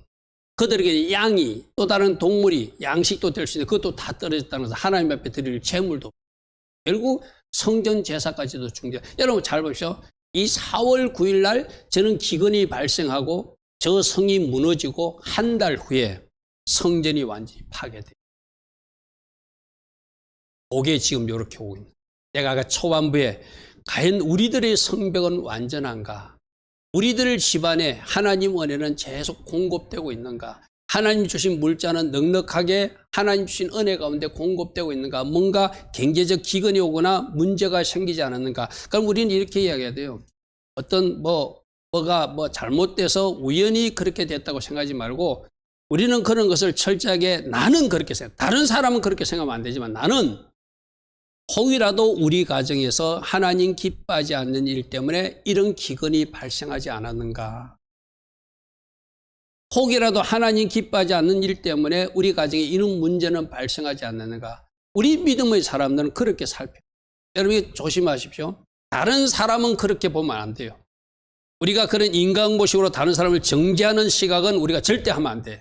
그들에게 양이 또 다른 동물이 양식도 될 수 있는 그것도 다 떨어졌다는 것은 하나님 앞에 드릴 재물도 결국 성전 제사까지도 중대. 여러분 잘 보십시오. 이 4월 9일 날 저는 기근이 발생하고 저 성이 무너지고 한 달 후에 성전이 완전히 파괴돼요. 그게 지금 이렇게 오고 있는. 내가 아까 초반부에 과연 우리들의 성벽은 완전한가? 우리들 집안에 하나님 은혜는 계속 공급되고 있는가? 하나님 주신 물자는 넉넉하게 하나님 주신 은혜 가운데 공급되고 있는가? 뭔가 경제적 기근이 오거나 문제가 생기지 않았는가? 그럼 우리는 이렇게 이야기해야 돼요. 어떤 뭐가 잘못돼서 우연히 그렇게 됐다고 생각하지 말고 우리는 그런 것을 철저하게 나는 그렇게 생각. 다른 사람은 그렇게 생각하면 안 되지만 나는 혹이라도 우리 가정에서 하나님 기뻐하지 않는 일 때문에 이런 기근이 발생하지 않았는가? 혹이라도 하나님 기뻐하지 않는 일 때문에 우리 가정에 이런 문제는 발생하지 않는가? 우리 믿음의 사람들은 그렇게 살펴요. 여러분 조심하십시오. 다른 사람은 그렇게 보면 안 돼요. 우리가 그런 인간고식으로 다른 사람을 정죄하는 시각은 우리가 절대 하면 안 돼요.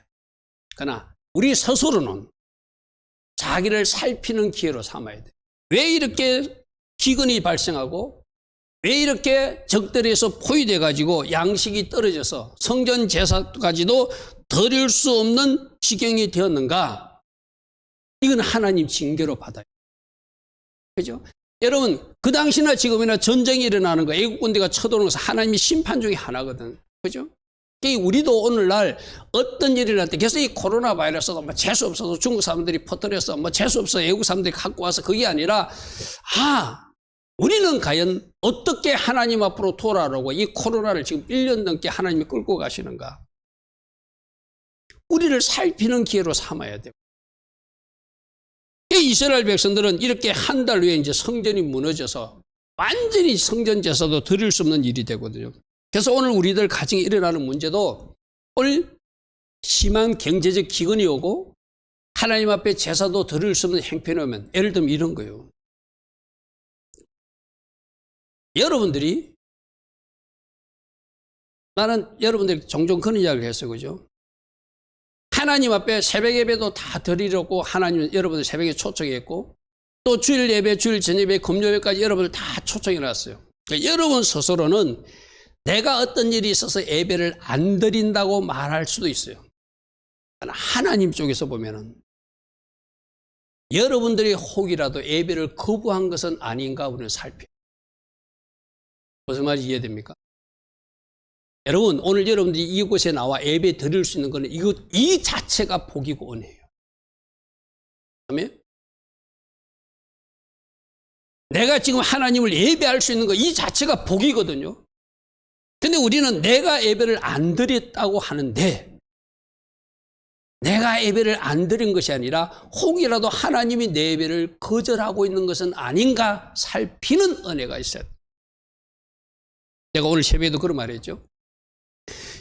그러나 우리 스스로는 자기를 살피는 기회로 삼아야 돼요. 왜 이렇게 기근이 발생하고 왜 이렇게 적들에서 포위돼 가지고 양식이 떨어져서 성전 제사까지도 드릴 수 없는 지경이 되었는가? 이건 하나님 징계로 받아요. 그죠? 여러분 그 당시나 지금이나 전쟁이 일어나는 거 애국 군대가 쳐들어오는 것은 하나님의 심판 중에 하나거든. 그죠? 우리도 오늘날 어떤 일이 날 때 계속 이 코로나 바이러스도 재수 없어서 중국 사람들이 퍼뜨려서 재수 없어 외국 사람들이 갖고 와서 그게 아니라 우리는 과연 어떻게 하나님 앞으로 돌아오고 이 코로나를 지금 1년 넘게 하나님이 끌고 가시는가? 우리를 살피는 기회로 삼아야 돼요. 이스라엘 백성들은 이렇게 한 달 후에 이제 성전이 무너져서 완전히 성전 제사도 드릴 수 없는 일이 되거든요. 그래서 오늘 우리들 가정에 일어나는 문제도 오늘 심한 경제적 기근이 오고 하나님 앞에 제사도 드릴 수 없는 형편이 오면 예를 들면 이런 거예요. 나는 여러분들이 종종 그런 이야기를 했어요. 그죠? 하나님 앞에 새벽 예배도 다 드리려고 하나님 여러분들 새벽에 초청했고 또 주일 예배, 주일 저녁 금요 예배까지 여러분들 다 초청해 놨어요. 그러니까 여러분 스스로는 내가 어떤 일이 있어서 예배를 안 드린다고 말할 수도 있어요. 하나님 쪽에서 보면은 여러분들이 혹이라도 예배를 거부한 것은 아닌가 우리는 살펴요. 무슨 말인지 이해됩니까? 여러분 오늘 여러분들이 이곳에 나와 예배 드릴 수 있는 것은 이 자체가 복이고 은혜예요. 아멘? 내가 지금 하나님을 예배할 수 있는 것 이 자체가 복이거든요. 근데 우리는 내가 예배를 안 드렸다고 하는데 내가 예배를 안 드린 것이 아니라 혹이라도 하나님이 내 예배를 거절하고 있는 것은 아닌가 살피는 은혜가 있어요. 제가 오늘 새벽에도 그런 말했죠.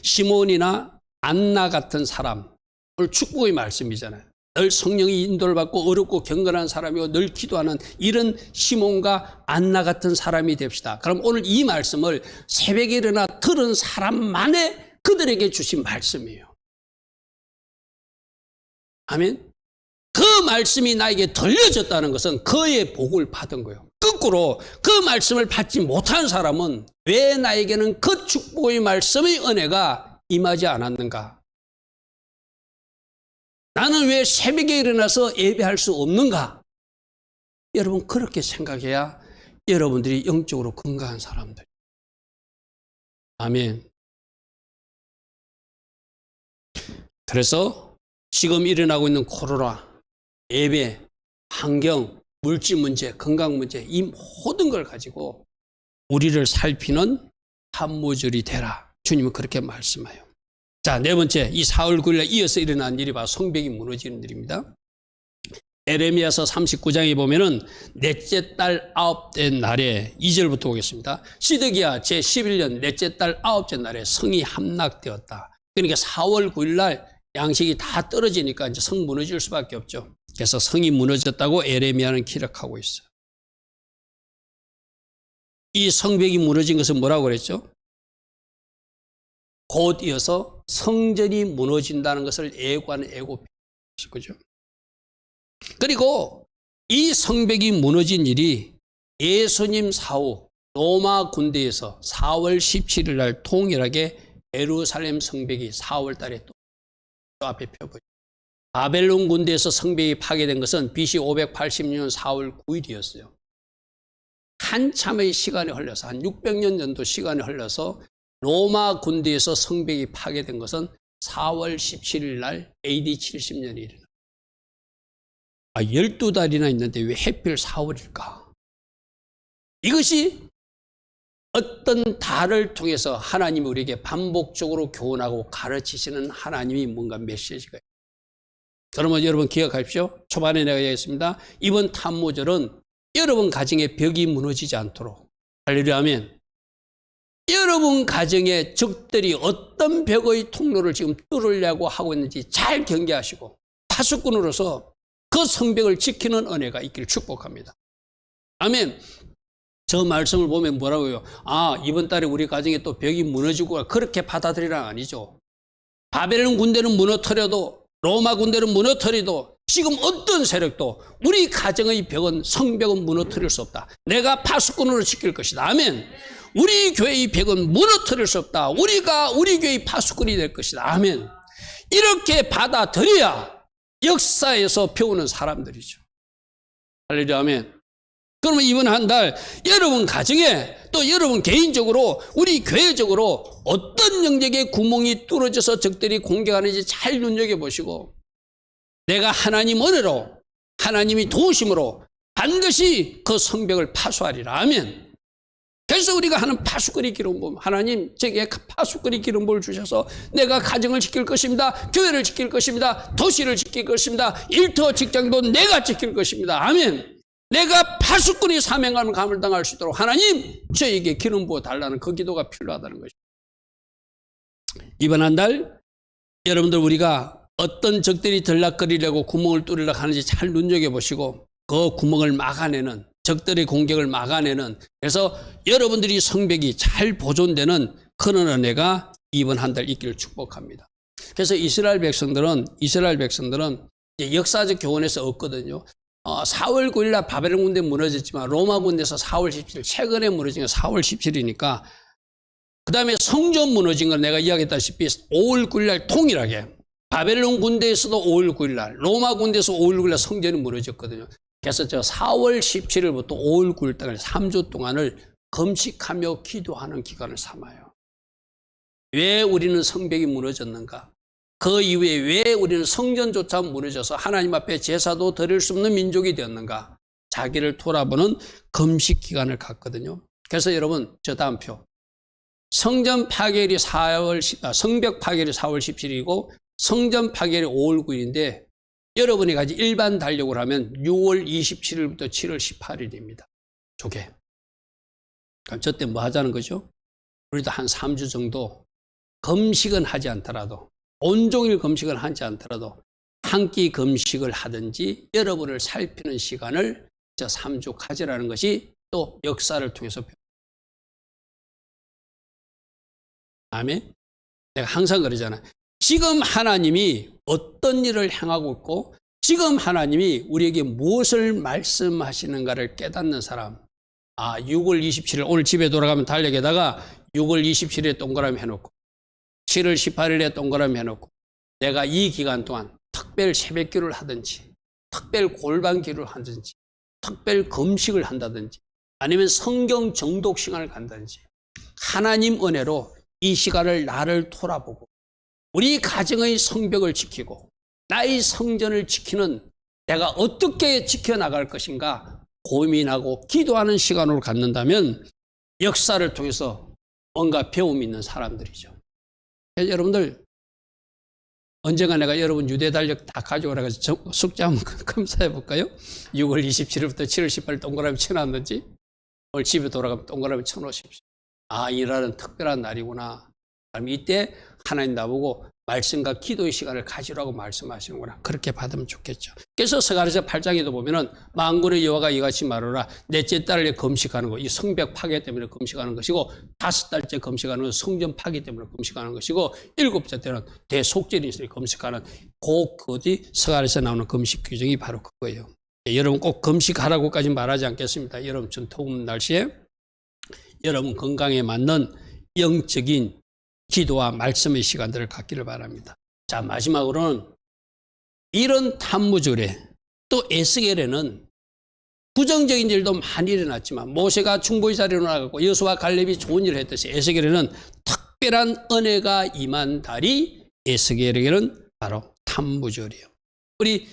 시몬이나 안나 같은 사람, 오늘 축복의 말씀이잖아요. 늘 성령의 인도를 받고 어렵고 경건한 사람이고 늘 기도하는 이런 시몬과 안나 같은 사람이 됩시다. 그럼 오늘 이 말씀을 새벽에 일어나 들은 사람만의 그들에게 주신 말씀이에요. 아멘. 그 말씀이 나에게 들려졌다는 것은 그의 복을 받은 거예요. 거꾸로 그 말씀을 받지 못한 사람은 왜 나에게는 그 축복의 말씀의 은혜가 임하지 않았는가? 나는 왜 새벽에 일어나서 예배할 수 없는가? 여러분 그렇게 생각해야 여러분들이 영적으로 건강한 사람들. 아멘. 그래서 지금 일어나고 있는 코로나, 예배, 환경, 물질 문제, 건강 문제 이 모든 걸 가지고 우리를 살피는 산모절이 되라. 주님은 그렇게 말씀해요. 자, 네 번째, 이 4월 9일에 이어서 일어난 일이 바로 성벽이 무너지는 일입니다. 에레미야서 39장에 보면은 넷째 달 아홉째 날에 2절부터 보겠습니다. 시드기야 제11년 넷째 달 아홉째 날에 성이 함락되었다. 그러니까 4월 9일 날 양식이 다 떨어지니까 이제 성 무너질 수밖에 없죠. 그래서 성이 무너졌다고 에레미야는 기록하고 있어요. 이 성벽이 무너진 것은 뭐라고 그랬죠? 곧 이어서 성전이 무너진다는 것을 예고하는 거죠. 그리고 이 성벽이 무너진 일이 예수님 사후 로마 군대에서 4월 17일 날 동일하게 예루살렘 성벽이 4월 달에 또 앞에 펴보죠. 바벨론 군대에서 성벽이 파괴된 것은 BC 586년 4월 9일이었어요. 한참의 시간이 흘러서 한 600년 정도 시간이 흘러서 로마 군대에서 성벽이 파괴된 것은 4월 17일 날 AD 70년이 일어나. 12달이나 있는데 왜 하필 4월일까? 이것이 어떤 달을 통해서 하나님이 우리에게 반복적으로 교훈하고 가르치시는 하나님이 뭔가 메시지가 있어요. 그러면 여러분 기억하십시오. 초반에 내가 얘기했습니다. 이번 탄무절은 여러분 가정의 벽이 무너지지 않도록, 할렐루야 아멘. 여러분 가정의 적들이 어떤 벽의 통로를 지금 뚫으려고 하고 있는지 잘 경계하시고 파수꾼으로서 그 성벽을 지키는 은혜가 있기를 축복합니다. 아멘. 저 말씀을 보면 뭐라고요? 이번 달에 우리 가정에 또 벽이 무너지고, 그렇게 받아들이란 아니죠. 바벨론 군대는 무너뜨려도, 로마 군대는 무너뜨려도, 지금 어떤 세력도 우리 가정의 벽은, 성벽은 무너뜨릴 수 없다. 내가 파수꾼으로 지킬 것이다. 아멘. 우리 교회의 벽은 무너뜨릴 수 없다. 우리가 우리 교회의 파수꾼이 될 것이다. 아멘. 이렇게 받아들여야 역사에서 배우는 사람들이죠. 할렐루야 아멘. 그러면 이번 한 달 여러분 가정에, 또 여러분 개인적으로, 우리 교회적으로 어떤 영역의 구멍이 뚫어져서 적들이 공격하는지 잘 눈여겨보시고, 내가 하나님 은혜로, 하나님이 도우심으로 반드시 그 성벽을 파수하리라. 아멘. 그래서 우리가 하는 파수꾼의 기름 부음, 하나님 제게 파수꾼의 기름 부음을 주셔서 내가 가정을 지킬 것입니다. 교회를 지킬 것입니다. 도시를 지킬 것입니다. 일터 직장도 내가 지킬 것입니다. 아멘. 내가 파수꾼이 사명감을 감을 수 있도록 하나님 저에게 기름 부어 달라는 그 기도가 필요하다는 것입니다. 이번 한 달 여러분들 우리가 어떤 적들이 들락거리려고 구멍을 뚫으려고 하는지 잘 눈여겨보시고, 그 구멍을 막아내는, 적들의 공격을 막아내는, 그래서 여러분들이 성벽이 잘 보존되는 그런 은혜가 이번 한 달 있기를 축복합니다. 그래서 이스라엘 백성들은 역사적 교훈에서 얻거든요. 4월 9일 날 바벨론 군대 무너졌지만 로마 군대에서 4월 17일, 최근에 무너진 건 4월 17일이니까, 그 다음에 성전 무너진 건 내가 이야기했다시피 5월 9일 날 동일하게 바벨론 군대에서도 5월 9일 날, 로마 군대에서 5월 9일 날 성전이 무너졌거든요. 그래서 저 4월 17일부터 5월 9일 까지 3주 동안을 금식하며 기도하는 기간을 삼아요. 왜 우리는 성벽이 무너졌는가? 그 이후에 왜 우리는 성전조차 무너져서 하나님 앞에 제사도 드릴 수 없는 민족이 되었는가? 자기를 돌아보는 금식 기간을 갖거든요. 그래서 여러분 저 다음 표. 성전 파괴일이 성벽 파괴일이 4월 17일이고 성전 파괴일이 5월 9일인데 여러분이 가진 일반 달력으로 하면 6월 27일부터 7월 18일입니다. 조개. 그럼 저 때 뭐 하자는 거죠? 우리도 한 3주 정도 금식은 하지 않더라도, 온종일 금식을 하지 않더라도 한 끼 금식을 하든지 여러분을 살피는 시간을 저 3주 가지라는 것이 또 역사를 통해서 배웁니다. 아멘. 내가 항상 그러잖아. 지금 하나님이 어떤 일을 행하고 있고 지금 하나님이 우리에게 무엇을 말씀하시는가를 깨닫는 사람. 6월 27일 오늘 집에 돌아가면 달력에다가 6월 27일에 동그라미 해놓고 7월 18일에 동그라미 해놓고 내가 이 기간 동안 특별 새벽기도를 하든지 특별 골방기도를 하든지 특별 금식을 한다든지 아니면 성경 정독 시간을 간다든지 하나님 은혜로 이 시간을 나를 돌아보고 우리 가정의 성벽을 지키고 나의 성전을 지키는 내가 어떻게 지켜나갈 것인가 고민하고 기도하는 시간으로 갖는다면 역사를 통해서 뭔가 배움이 있는 사람들이죠. 여러분들 언젠가 내가 여러분 유대 달력 다 가져오라 해서 숙제 한번 검사해 볼까요? 6월 27일부터 7월 18일 동그라미 쳐놨는지 오늘 집에 돌아가면 동그라미 쳐놓으십시오. 이 날은 특별한 날이구나. 이때 하나님 나보고 말씀과 기도의 시간을 가지라고 말씀하시는구나. 그렇게 받으면 좋겠죠. 그래서 스가랴서 8장에도 보면은 만군의 여호와가 이같이 말하라. 넷째 달에 금식하는 거, 이 성벽 파괴 때문에 금식하는 것이고, 5달째 금식하는 건 성전 파괴 때문에 금식하는 것이고, 7째 때는 대속절이 있으니 금식하는 그것이 스가랴서 나오는 금식 규정이 바로 그거예요. 여러분 꼭 금식하라고까지 말하지 않겠습니다. 여러분 전 더운 날씨에 여러분 건강에 맞는 영적인 기도와 말씀의 시간들을 갖기를 바랍니다. 자, 마지막으로는 이런 탐무절에 또 에스겔에는 부정적인 일도 많이 일어났지만 모세가 중보의 자리로 나가고 여호수아와 갈렙이 좋은 일을 했듯이 에스겔에는 특별한 은혜가 임한 달이 에스겔에게는 바로 탐무절이에요. 우리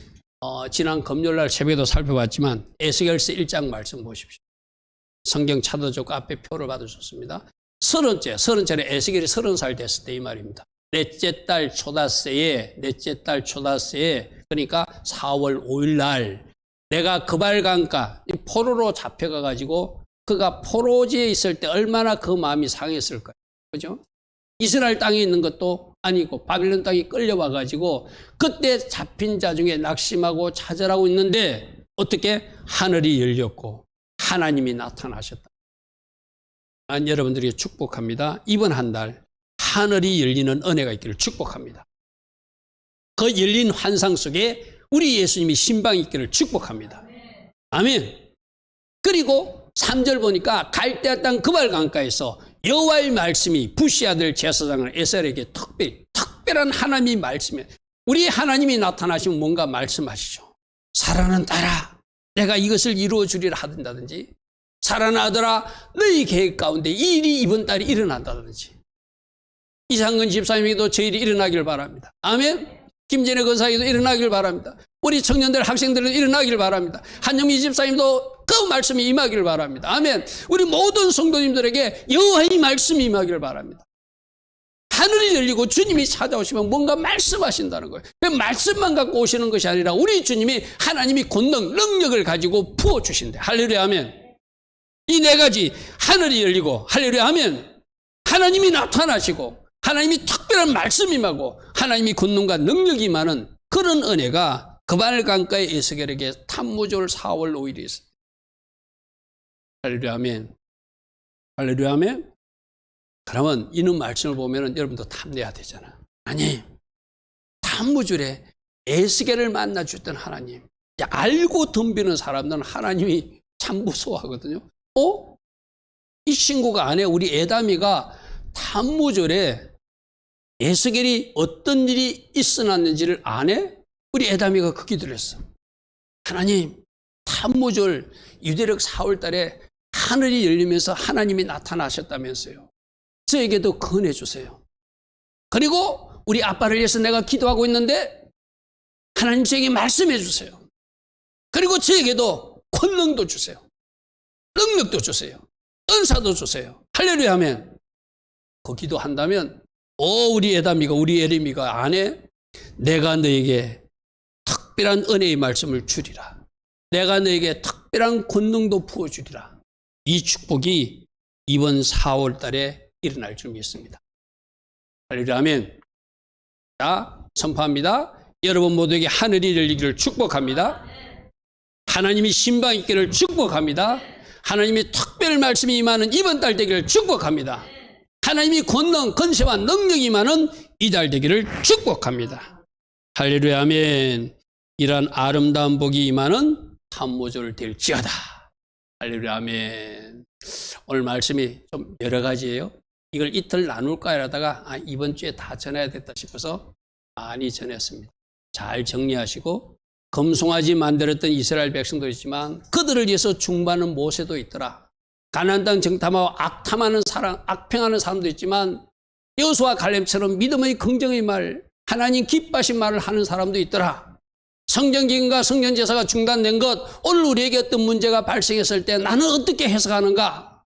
지난 금요일날 새벽에도 살펴봤지만 에스겔서 1장 말씀 보십시오. 성경 찾아주고 앞에 표를 받으셨습니다. 30째는 에스겔이 30살 됐을 때 이 말입니다. 넷째 달 초다새에 그러니까 4월 5일 날 내가 그발강가 포로로 잡혀가 가지고 그가 포로지에 있을 때 얼마나 그 마음이 상했을까요? 그죠? 이스라엘 땅에 있는 것도 아니고 바빌론 땅에 끌려와 가지고 그때 잡힌 자 중에 낙심하고 좌절하고 있는데 어떻게 하늘이 열렸고 하나님이 나타나셨다. 난 여러분들이 축복합니다. 이번 한 달 하늘이 열리는 은혜가 있기를 축복합니다. 그 열린 환상 속에 우리 예수님이 신방이 있기를 축복합니다. 아멘. 그리고 3절 보니까 갈대아 땅 그발강가에서 여호와의 말씀이 부시 아들 제사장을 에스겔에게 특별한 하나님의 말씀에 우리 하나님이 나타나시면 뭔가 말씀하시죠. 사랑하는 딸아 내가 이것을 이루어 주리라 하든다든지 사랑하는 아들아 너희 계획 가운데 이 일이 이번 달에 일어난다든지 이상근 집사님에게도 저 일이 일어나길 바랍니다. 아멘. 김진애 권사에게도 일어나길 바랍니다. 우리 청년들 학생들도 일어나길 바랍니다. 한영미 집사님도 그 말씀이 임하길 바랍니다. 아멘. 우리 모든 성도님들에게 여호와의 말씀이 임하길 바랍니다. 하늘이 열리고 주님이 찾아오시면 뭔가 말씀하신다는 거예요. 그 말씀만 갖고 오시는 것이 아니라 우리 주님이 하나님이 권능, 능력을 가지고 부어주신대. 할렐루야 아멘. 이 네 가지 하늘이 열리고 할렐루야 아멘. 하나님이 나타나시고 하나님이 특별한 말씀이 임하고 하나님이 권능과 능력이 임하는 그런 은혜가 그발강가의 에스겔에게 탐무절 4월 5일이 있어요. 할렐루야 아멘. 할렐루야 아멘. 그러면 이런 말씀을 보면 여러분도 탐내야 되잖아. 아니 탐무절에 에스겔을 만나 주셨던 하나님. 알고 덤비는 사람들은 하나님이 참 무서워하거든요. 이 친구가 아내 우리 에다미가 탐무절에 에스겔이 어떤 일이 있어놨는지를 아네? 우리 에다미가 그 기도를 했어. 하나님 탐무절 유대력 4월 달에 하늘이 열리면서 하나님이 나타나셨다면서요. 저에게도 건해 주세요. 그리고 우리 아빠를 위해서 내가 기도하고 있는데 하나님 저에게 말씀해 주세요. 그리고 저에게도 권능도 주세요. 능력도 주세요. 은사도 주세요. 할렐루야 하면 그 기도한다면 우리 에다미가 우리 에리미가 아내 내가 너에게 특별한 은혜의 말씀을 주리라. 내가 너에게 특별한 권능도 부어주리라. 이 축복이 이번 4월 달에 일어날 줄 믿습니다. 할렐루야 아멘. 자 선포합니다. 여러분 모두에게 하늘이 열리기를 축복합니다. 하나님이 신방 있기를 축복합니다. 하나님이 특별 말씀이 임하는 이번 달 되기를 축복합니다. 하나님이 권능, 권세와 능력이 임하는 이 달 되기를 축복합니다. 할렐루야 아멘. 이러한 아름다운 복이 임하는 탐무절 될지어다. 할렐루야 아멘. 오늘 말씀이 좀 여러 가지예요. 이걸 이틀 나눌까 하다가 이번 주에 다 전해야 됐다 싶어서 많이 전했습니다. 잘 정리하시고 금송아지 만들었던 이스라엘 백성도 있지만 그들을 위해서 중보하는 모세도 있더라. 가나안 땅 정탐하고 악평하는 사람도 있지만 여호수아 갈렙처럼 믿음의 긍정의 말, 하나님 기뻐하신 말을 하는 사람도 있더라. 성전기금과 성전제사가 중단된 것, 오늘 우리에게 어떤 문제가 발생했을 때 나는 어떻게 해석하는가?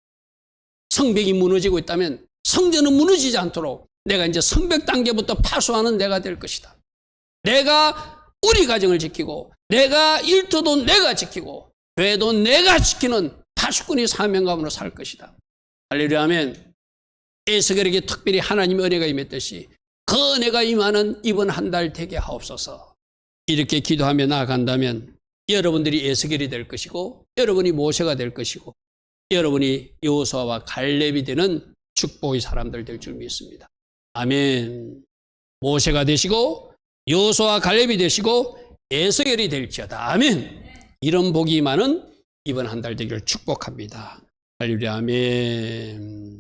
성벽이 무너지고 있다면 성전은 무너지지 않도록 내가 이제 성벽 단계부터 파수하는 내가 될 것이다. 내가 우리 가정을 지키고 내가 일터도 내가 지키고 교회도 내가 지키는 파수꾼의 사명감으로 살 것이다. 할렐루야 아멘. 에스겔에게 특별히 하나님의 은혜가 임했듯이 그 은혜가 임하는 이번 한 달 되게 하옵소서. 이렇게 기도하며 나아간다면 여러분들이 에스겔이 될 것이고 여러분이 모세가 될 것이고 여러분이 여호수아와 갈렙이 되는 축복의 사람들 될 줄 믿습니다. 아멘. 모세가 되시고 여호수아와 갈렙이 되시고 에스겔이 될지어다. 아멘. 이런 복이 많은 이번 한 달 되기를 축복합니다. 할렐루야. 아멘.